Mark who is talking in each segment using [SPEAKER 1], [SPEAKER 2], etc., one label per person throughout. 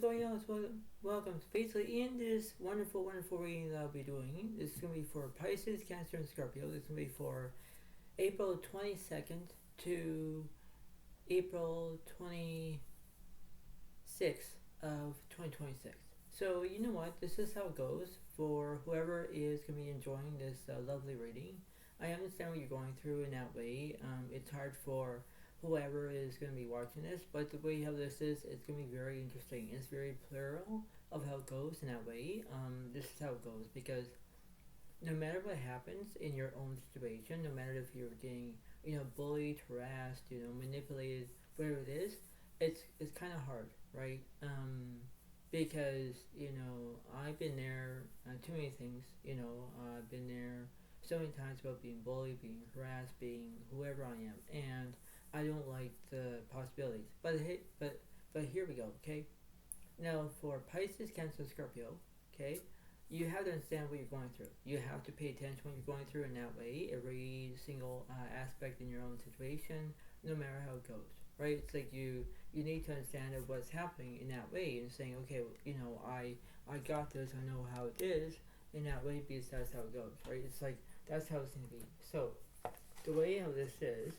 [SPEAKER 1] So yeah, so welcome. So basically, in this wonderful reading that I'll be doing, this is going to be for Pisces, Cancer, and Scorpio. This is going to be for April 22nd to April 26th of 2026. So you know what? This is how it goes for whoever is going to be enjoying this lovely reading. I understand what you're going through in that way. It's hard for whoever is going to be watching this, but the way how this is, it's going to be very interesting. It's very plural of how it goes in that way. This is how it goes because no matter what happens in your own situation, no matter if you're getting bullied, harassed, manipulated, whatever it is, it's kind of hard, right? Because I've been there. Too many things. I've been there so many times about being bullied, being harassed, being whoever I am, and I don't like the possibilities. But hey, but here we go. Okay. Now for Pisces, Cancer, Scorpio. Okay. You have to understand what you're going through. You have to pay attention to what you're going through in that way. Every single aspect in your own situation, no matter how it goes. Right? It's like you need to understand what's happening in that way and saying, okay, I got this. I know how it is in that way because that's how it goes. Right? It's like that's how it's going to be. So the way how this is.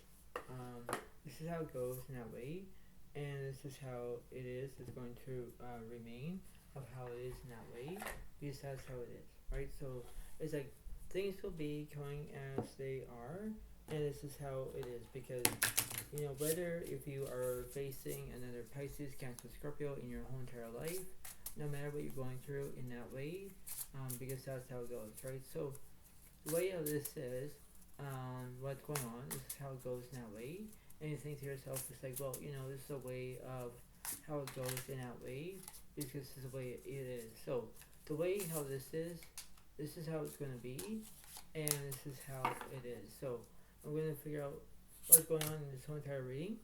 [SPEAKER 1] This is how it goes in that way, and this is how it is. It's going to remain of how it is in that way because that's how it is, right? So it's like things will be going as they are, and this is how it is because whether if you are facing another Pisces, Cancer, Scorpio in your whole entire life, no matter what you're going through in that way, because that's how it goes, right? So the way of this is. What's going on, this is how it goes in that way, and you think to yourself, it's like, well, this is a way of how it goes in that way, because this is the way it is. So, the way how this is how it's going to be, and this is how it is. So, I'm going to figure out what's going on in this whole entire reading,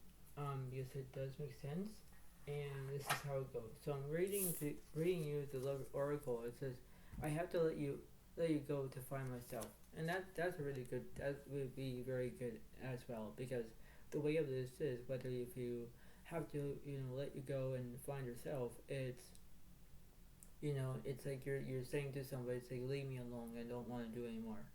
[SPEAKER 1] because it does make sense, and this is how it goes. So, I'm reading you the Love Oracle. It says, I have to let you go to find myself. And that's really good. That would be very good as well because the way of this is whether if you have to let you go and find yourself, it's it's like you're saying to somebody, it's like leave me alone. I don't want to do anymore,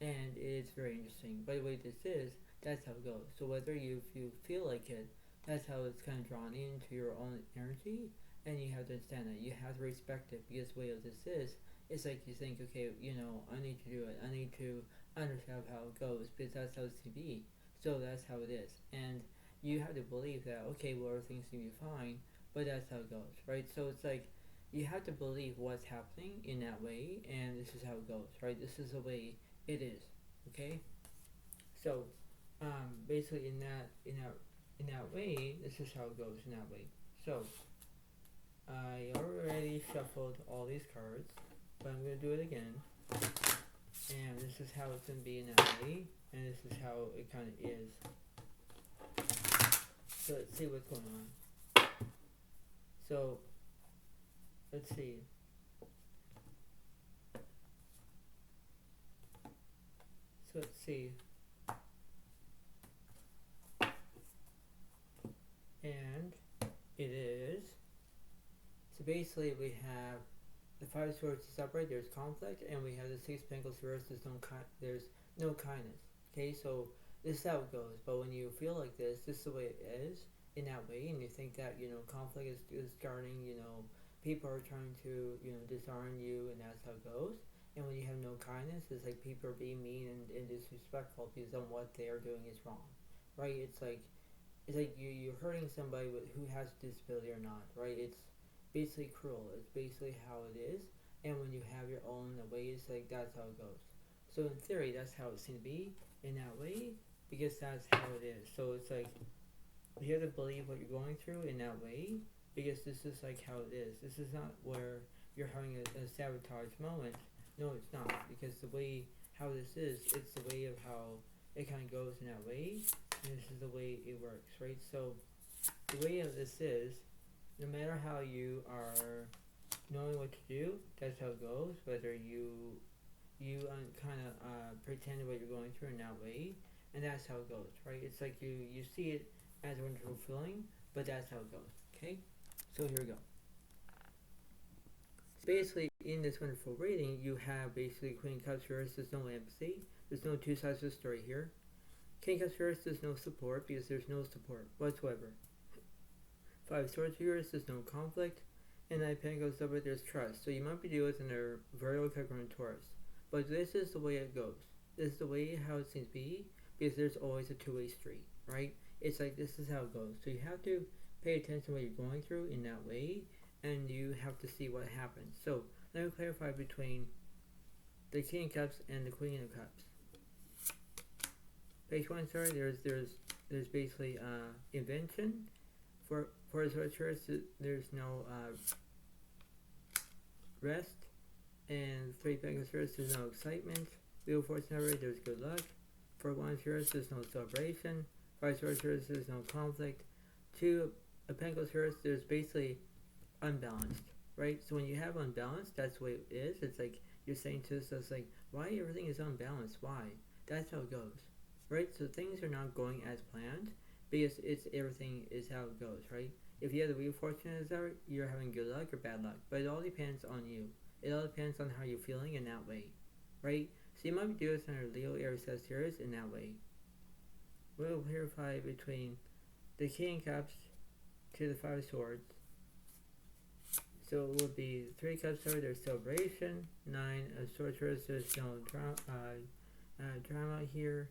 [SPEAKER 1] and it's very interesting. By the way, this is that's how it goes. So whether if you feel like it, that's how it's kind of drawn into your own energy, and you have to understand that you have to respect it because the way of this is. It's like you think, okay, I need to do it. I need to understand how it goes because that's how it's to be. So that's how it is. And you have to believe that, okay, well, everything's going to be fine, but that's how it goes, right? So it's like you have to believe what's happening in that way, and this is how it goes, right? This is the way it is, okay? So basically in that way, this is how it goes in that way. So I already shuffled all these cards. But I'm going to do it again, and this is how it's going to be in that way, and this is how it kind of is. So let's see what's going on. So let's see. So let's see. And it is. So basically we have the Five of Swords is upright, there's conflict, and we have the Six of Pentacles reversed, there's no kindness. Okay, so this is how it goes. But when you feel like this is the way it is, in that way, and you think that, conflict is starting, people are trying to, disarm you, and that's how it goes. And when you have no kindness, it's like people are being mean and disrespectful because on what they are doing is wrong. Right? It's like you're hurting somebody who has a disability or not, right? It's basically cruel. It's basically how it is. And when you have your own way, it's like that's how it goes. So in theory, that's how it's going to be in that way because that's how it is. So it's like you have to believe what you're going through in that way because this is like how it is. This is not where you're having a sabotage moment. No, it's not because the way how this is, it's the way of how it kind of goes in that way, and this is the way it works, right? So the way of this is, no matter how you are knowing what to do, that's how it goes. Whether you kind of pretend what you're going through in that way, and that's how it goes, right? It's like you see it as a wonderful feeling, but that's how it goes. Okay, so here we go. basically in this wonderful reading, you have basically Queen of Cups reversed. There's no empathy. There's no two sides of the story here. King of Cups reversed. There's no support because there's no support whatsoever. Five of Swords reversed. There's no conflict. And Knight of Pentacles up, there's trust. So you might be dealing with another Virgo, Capricorn, Taurus. But this is the way it goes. This is the way how it seems to be, because there's always a two-way street, right? It's like this is how it goes. So you have to pay attention to what you're going through in that way, and you have to see what happens. So let me clarify between the King of Cups and the Queen of Cups. Page 1, sorry, there's basically invention. For the Taurus, there's no rest. And 3 Pentacles reversed, there's no excitement. Wheel of Fortune reversed, there's good luck. 4 Wands reversed, there's no celebration. 5 Swords reversed, there's no conflict. 2 Pentacles reversed, there's basically unbalanced, right? So when you have unbalanced, that's the way it is. It's like you're saying to us, it's like, why everything is unbalanced? Why? That's how it goes, right? So things are not going as planned because everything is how it goes, right? If you have the Wheel of Fortune as that, you're having good luck or bad luck, but it all depends on you. It all depends on how you're feeling in that way, right? So you might be doing under Leo, Aries, Sagittarius in that way. We'll clarify between the King of Cups to the 5 of Swords. So it will be 3 Cups, there's celebration. 9 of Swords, there's no drama here.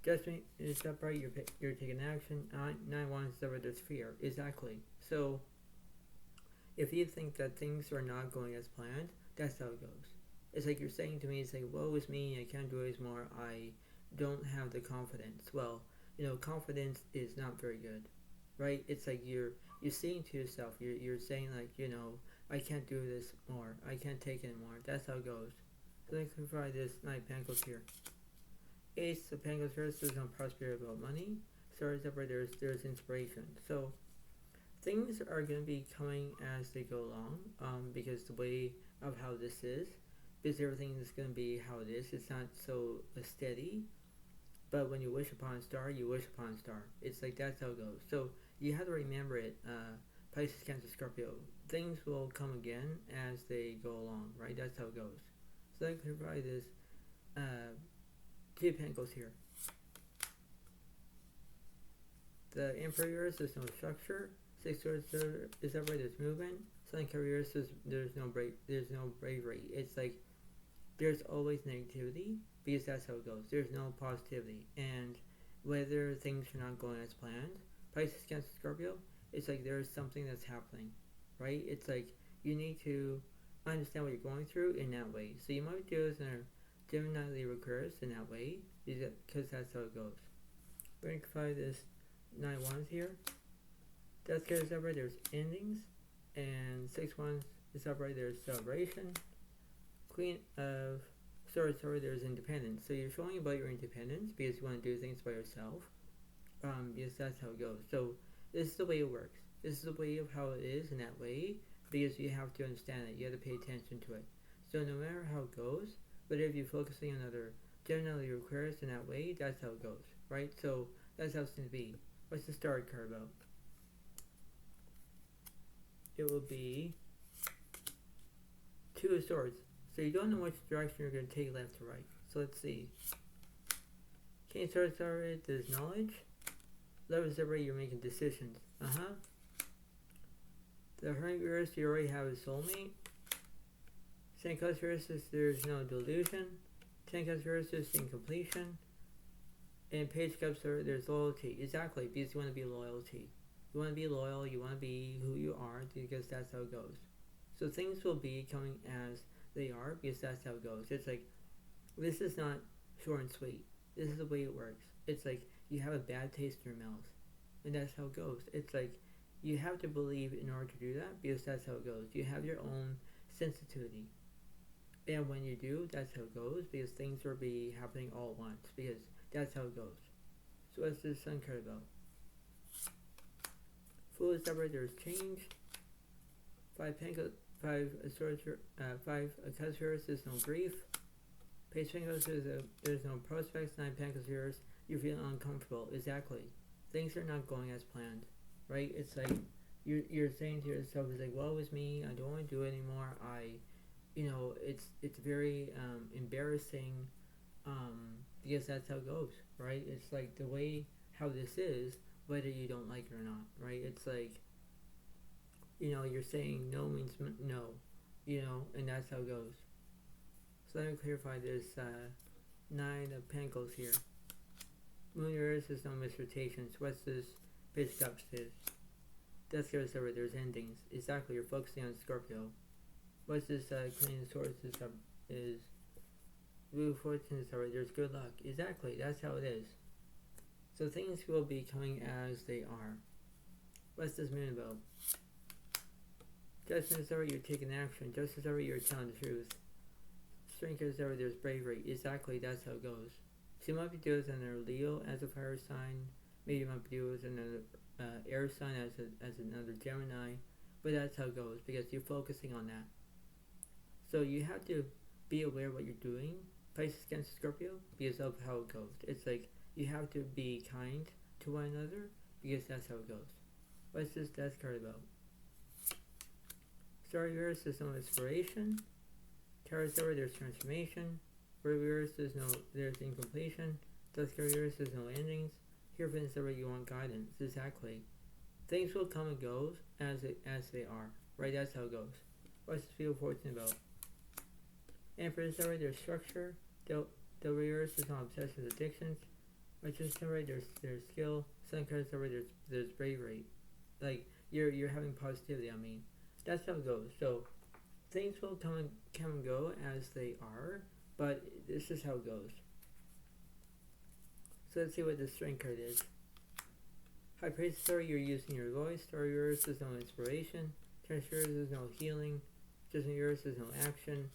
[SPEAKER 1] Judgment is upright, you're taking action. 9 Wands is over, there's fear. Exactly. So if you think that things are not going as planned, that's how it goes. It's like you're saying to me, it's like, woe is me, I can't do it more, I don't have the confidence. Well, confidence is not very good, right? It's like you're saying to yourself, you're saying like, I can't do this more, I can't take it anymore. That's how it goes. So let's clarify this Knight of Pentacles here. Ace of Pentacles first, there's no prosperity about money. Stars up where there's inspiration. So things are going to be coming as they go along, because the way of how this is, because everything is going to be how it is. It's not so steady, but when you wish upon a star, you wish upon a star. It's like that's how it goes. So you have to remember it, Pisces, Cancer, Scorpio. Things will come again as they go along, right? That's how it goes. So I can provide this 2 Pentacles here. The Emperor, there's no structure. 6 Swords is up right, there's movement. Sun Careers, there's no bravery. It's like there's always negativity because that's how it goes. There's no positivity, and whether things are not going as planned, Pisces, Cancer, Scorpio, it's like there's something that's happening, right? It's like you need to understand what you're going through in that way. So you might do this in a Gemini, Libra, Aquarius in that way because that's how it goes. We're going to find this 9 Wands here. Death carries upright, there's endings. And 6 Wands is upright, there's celebration. Queen of Swords, there's independence. So you're showing about your independence because you want to do things by yourself. Because that's how it goes. So this is the way it works. This is the way of how it is in that way, because you have to understand it. You have to pay attention to it. So no matter how it goes, but if you're focusing on other generally requires in that way, that's how it goes, right? So that's how it's going to be. What's the star card about? It will be 2 of Swords. So you don't know which direction you're going to take, left or right. So let's see. King of Swords, there's knowledge. Love is everywhere, you're making decisions. The Hermit reverse, you already have a soulmate. Saint Cups reverse, there's no delusion. 10 Cups reverse, there's incompletion. And Page Cups, there's loyalty. Exactly, because you want to be loyalty. You want to be loyal, you want to be who you are, because that's how it goes. So things will be coming as they are, because that's how it goes. It's like, this is not short and sweet. This is the way it works. It's like, you have a bad taste in your mouth. And that's how it goes. It's like, you have to believe in order to do that, because that's how it goes. You have your own sensitivity. And when you do, that's how it goes, because things will be happening all at once, because that's how it goes. So what's the Sun card about? Fool is upright, there's change. 5 Pentacles, 5 Swords, 5 Cups reverse, there's no grief. Page Pentacles, there's no prospects. 9 Pentacles reverse, you're feeling uncomfortable. Exactly. Things are not going as planned, right? It's like you're saying to yourself, it's like, woe is me, I don't want to do it anymore. It's very embarrassing, because that's how it goes, right? It's like the way how this is, whether you don't like it or not, right? It's like, you're saying no means no, and that's how it goes. So let me clarify this Nine of Pentacles here. Moon Earth is no misrotations. What's this Page of Cups is? Death goes over, there's endings. Exactly, you're focusing on Scorpio. What's this Queen of Swords is Wheel of Fortune is over, there's good luck. Exactly, that's how it is. So things will be coming as they are. What's this Moon about? Judgment is over, you're taking action. Justice is over, you're telling the truth. Strength is over, there's bravery. Exactly, that's how it goes. So you might be dealing with another Leo as a fire sign. Maybe you might be dealing with another air sign as another Gemini. But that's how it goes, because you're focusing on that. So you have to be aware of what you're doing. Pisces against Scorpio, because of how it goes. It's like you have to be kind to one another, because that's how it goes. What's this Death card about? Star Earth is no inspiration. Taurus over, there's transformation. Virgo Earth there's incompletion. Death card Earth is no endings. Here for over, you want guidance. Exactly. Things will come and go as they are. Right, that's how it goes. What's this Wheel of Fortune about? Emperor's over, there's structure. The reverse is not obsessions, addictions. Righteous over, there's skill. Sun cards over, there's bravery. Like you're having positivity. I mean, that's how it goes. So things will come and go as they are, but this is how it goes. So let's see what the Strength card is. High Priest story, you're using your voice. Story yours is no inspiration. Transfer is no healing. Judgment yours is no action.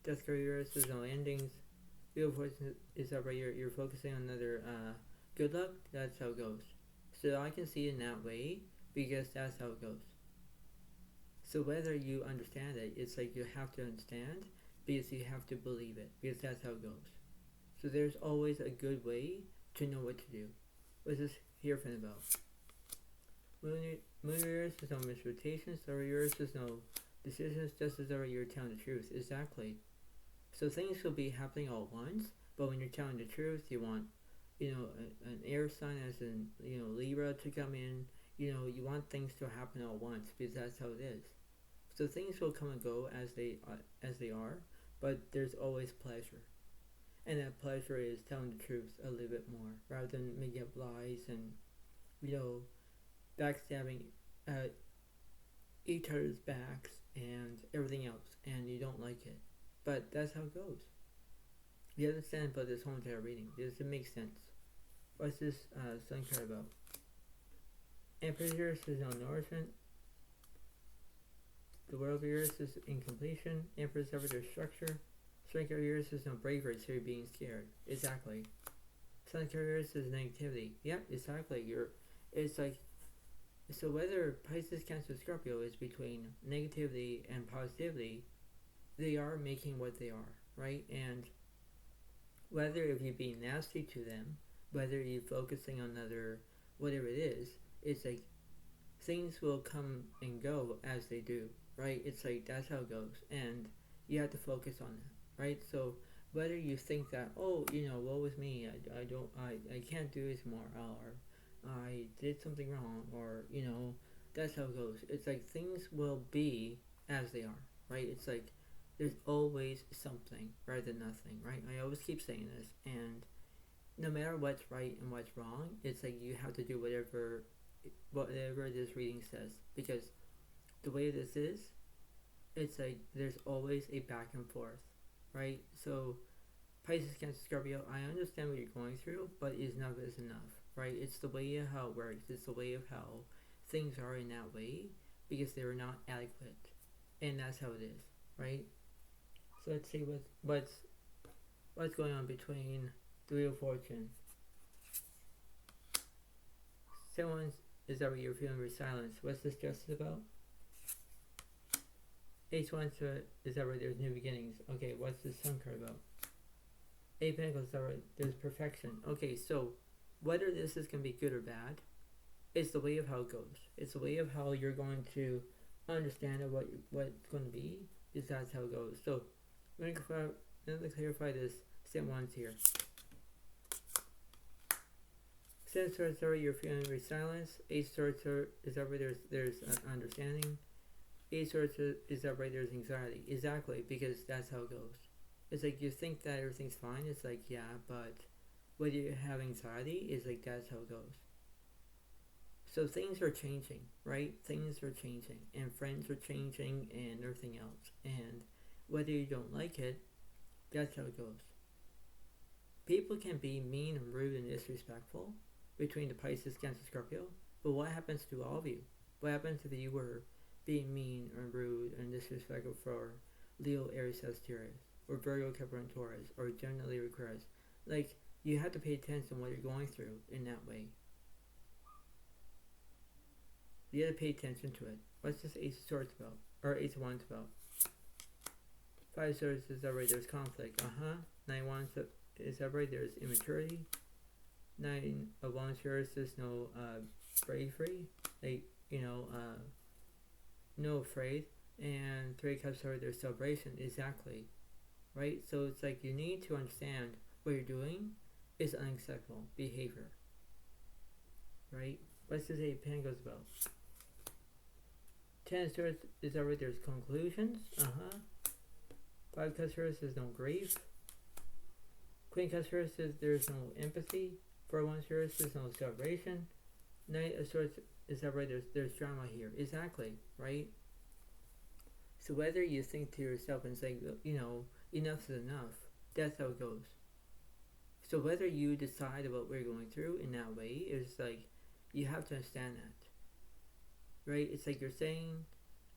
[SPEAKER 1] Death card yours is no endings. Wheel of Fortune is up right here. You're focusing on another good luck. That's how it goes. So I can see it in that way, because that's how it goes. So whether you understand it, it's like you have to understand, because you have to believe it, because that's how it goes. So there's always a good way to know what to do. What's this here from about? Moon yours is no misrotations. Star yours is no decisions. Just as ever, you're telling the truth. Exactly. So things will be happening all at once, but when you're telling the truth, you want, an air sign as in, Libra to come in. You want things to happen all at once, because that's how it is. So things will come and go as they are, but there's always pleasure. And that pleasure is telling the truth a little bit more, rather than making up lies and, backstabbing each other's backs and everything else, and you don't like it. But that's how it goes. You understand about this whole entire reading. Does it make sense? What's this Sun card about? Emperor is no nourishment. The world of yours is incompletion. Emperor's over their structure. Strength of yours is no bravery, so you're being scared. Exactly. Sun card yours is negativity. Yep, exactly. It's like, so whether Pisces, Cancer, Scorpio is between negativity and positivity, they are making what they are, right? And whether if you're being nasty to them, whether you're focusing on whatever it is, it's like things will come and go as they do, right? It's like that's how it goes, and you have to focus on that, right? So whether you think that, woe is me, I can't do this more, or I did something wrong, or that's how it goes. It's like things will be as they are, right? It's like there's always something rather than nothing, right? I always keep saying this, and no matter what's right and what's wrong, it's like you have to do whatever this reading says, because the way this is, it's like there's always a back and forth, right? So Pisces, Cancer, Scorpio, I understand what you're going through, but enough is enough, right? It's the way of how it works. It's the way of how things are in that way, because they were not adequate, and that's how it is, right? So let's see what's going on between the Wheel of Fortune. Is that what you're feeling with silence? What's this justice about? Ace One is that where there's new beginnings. Okay, what's this Sun card about? Eight Pentacles is that where there's perfection. Okay, so whether this is gonna be good or bad, It's the way of how it goes. It's the way of how you're going to understand what's going to be. Is that's how it goes. So I'm going to clarify this step ones here. Seven swords are you're feeling resilience. Eight swords is that where there's understanding. Eight swords is that where there's anxiety. Exactly, because that's how it goes. It's like you think that everything's fine. It's like, yeah, but whether you have anxiety, is like that's how it goes. So things are changing, right? Things are changing, and friends are changing, and everything else. And whether you don't like it, that's how it goes. People can be mean and rude and disrespectful between the Pisces, Cancer, Scorpio, but what happens to all of you? What happens if you were being mean or rude and disrespectful for Leo, Aries, Sagittarius, or Virgo, Capricorn, Taurus, or Gemini, Aquarius? Like, you have to pay attention to what you're going through in that way. You have to pay attention to it. What's this Ace of Swords about? Or Ace of Wands about? Five of Swords is already there's conflict. Nine of Wands is already there's immaturity. Nine of Wands here is there's no bravery. Like, no afraid. And Three of Cups are there's celebration. Exactly. Right? So it's like you need to understand what you're doing is unacceptable behavior. Right? What's this Eight of Pentacles about? Ten of Swords is already there's conclusions. Five of Cups is no grief. Queen of Cups is there's no empathy. Four of Wands is no celebration. Knight of Swords is already there's drama here. Exactly, right? So whether you think to yourself and say, enough is enough, that's how it goes. So whether you decide about what you're going through in that way, it's like you have to understand that. Right? It's like you're saying,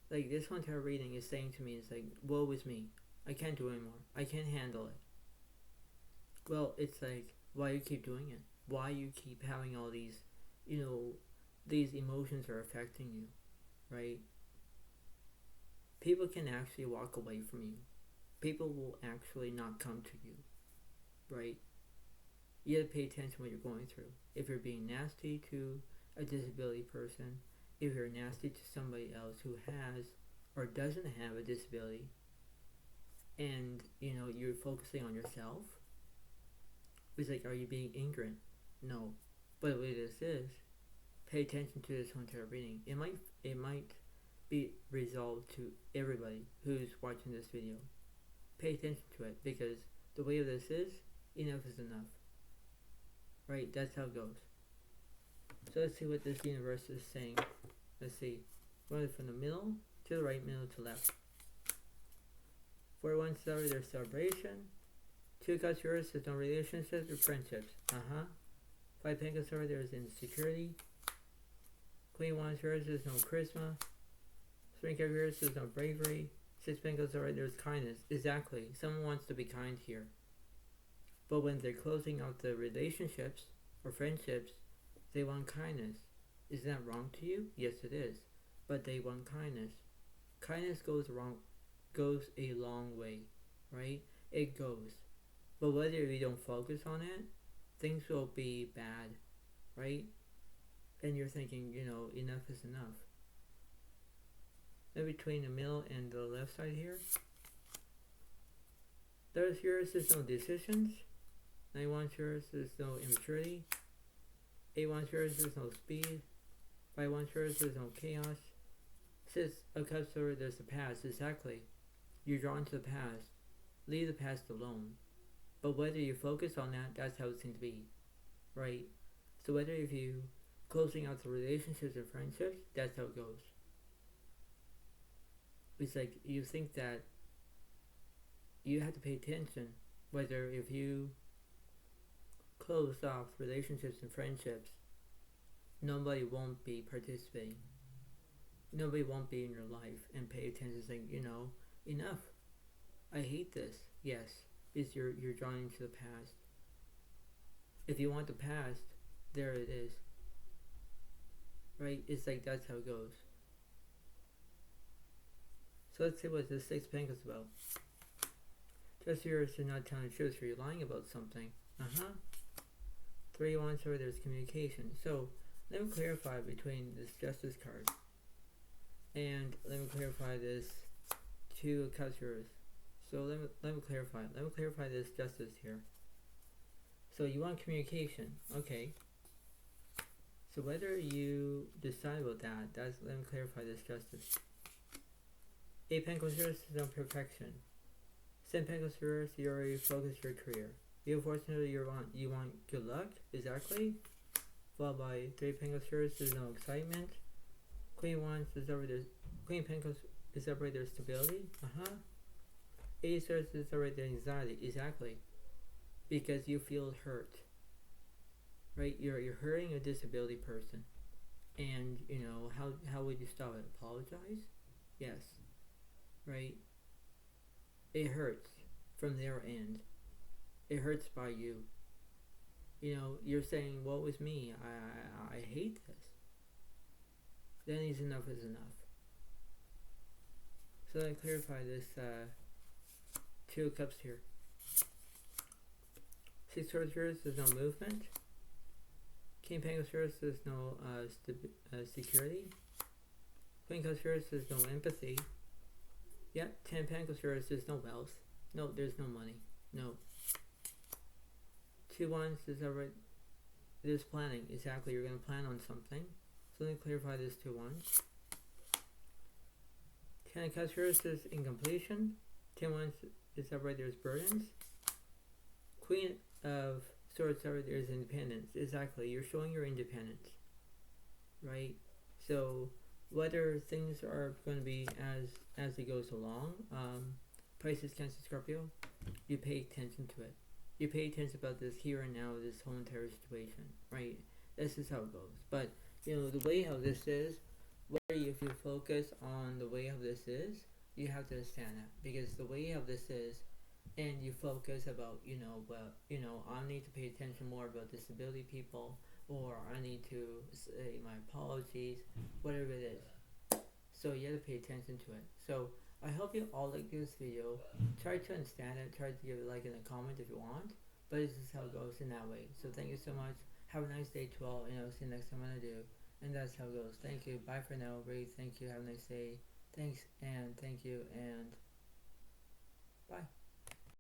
[SPEAKER 1] like this one tarot reading is saying to me, it's like, woe is me. I can't do it anymore. I can't handle it. Well, it's like, why you keep doing it? Why you keep having all these, these emotions are affecting you, right? People can actually walk away from you. People will actually not come to you, right? You have to pay attention to what you're going through. If you're being nasty to a disability person, if you're nasty to somebody else who has or doesn't have a disability, and you're focusing on yourself, it's like, are you being ignorant? No. But what this is, pay attention to this one tarot reading. It might be resolved to everybody who's watching this video. Pay attention to it, because the way of this is, enough is enough. Right? That's how it goes. So let's see what this universe is saying. Let's see. Going from the middle to the right, middle to left. 4-1 story, there's celebration. 2 cups yours, there's no relationships or friendships. 5 pentacles story, there's insecurity. Queen wands yours, there's no charisma. 3 cups yours, there's no bravery. 6 pentacles story, there's kindness. Exactly. Someone wants to be kind here. But when they're closing out the relationships or friendships, they want kindness. Is that wrong to you? Yes, it is. But they want kindness. Kindness goes a long way, right? It goes. But whether you don't focus on it, things will be bad, right? And you're thinking, enough is enough. In between the middle and the left side here, there's yours, there's no decisions. 9 wants yours, there's no immaturity. 8 wants yours, there's no speed. 5 wants yours, there's no chaos. 6 of cups, there's the past. Exactly. You're drawn to the past. Leave the past alone. But whether you focus on that, that's how it's going to be. Right? So whether if you closing out the relationships and friendships, that's how it goes. It's like you think that you have to pay attention whether if you close off relationships and friendships, nobody won't be participating. Nobody won't be in your life and pay attention, saying, enough. I hate this. Yes, because you're drawn into the past. If you want the past, there it is. Right? It's like that's how it goes. So let's see what this 6 of Pentacles about. Just yours to not telling the truth, or you're lying about something. 3 of Wands, there's communication. So Let me clarify between this Justice card and let me clarify this Two of Cups here. So let me clarify. Let me clarify this Justice here. So you want communication, okay? So whether you decide about that, let me clarify this Justice. Eight Pentacles here is on perfection. Seven Pentacles here, so you already focused your career. You fortunately you want good luck, exactly. Followed by Three Pentacles here, so there's no excitement. Queen Wands is over there. Queen Pentacles is over there stability. Eight of Swords is over there anxiety, exactly. Because you feel hurt. Right? You're hurting a disability person. And you know, how would you stop it? Apologize? Yes. Right? It hurts from their end. It hurts by you. You know, you're saying, woe is me, I hate this. Then enough is enough. So let me clarify this Two of Cups here. Six of Swords here, there's no movement. King Pentacles here, there's no security. Queen Cups here, there's no empathy. Yeah, Ten Pentacles here, there's no wealth. No, there's no money. No. Two Wands is already, there's planning. Exactly, you're going to plan on something. So let me clarify this Two Wands. Ten of Cups here is incompletion. Ten Wands is already there's burdens. Queen of Swords over there is independence. Exactly, you're showing your independence. Right? So whether things are going to be as it goes along, Pisces, Cancer, Scorpio, you pay attention to it. You pay attention about this here and now, this whole entire situation, right? This is how it goes. But you know, the way how this is, whether if you focus on the way how this is, you have to understand that, because the way how this is, and you focus about, you know, well, you know, I need to pay attention more about disability people, or I need to say my apologies, whatever it is. So you have to pay attention to it. So I hope you all like this video. Try to understand it. Try to give it a like and a comment if you want. But this is how it goes in that way. So thank you so much. Have a nice day to all. And I'll see you next time when I do. And that's how it goes. Thank you. Bye for now. Ray. Thank you. Have a nice day. Thanks and thank you and bye.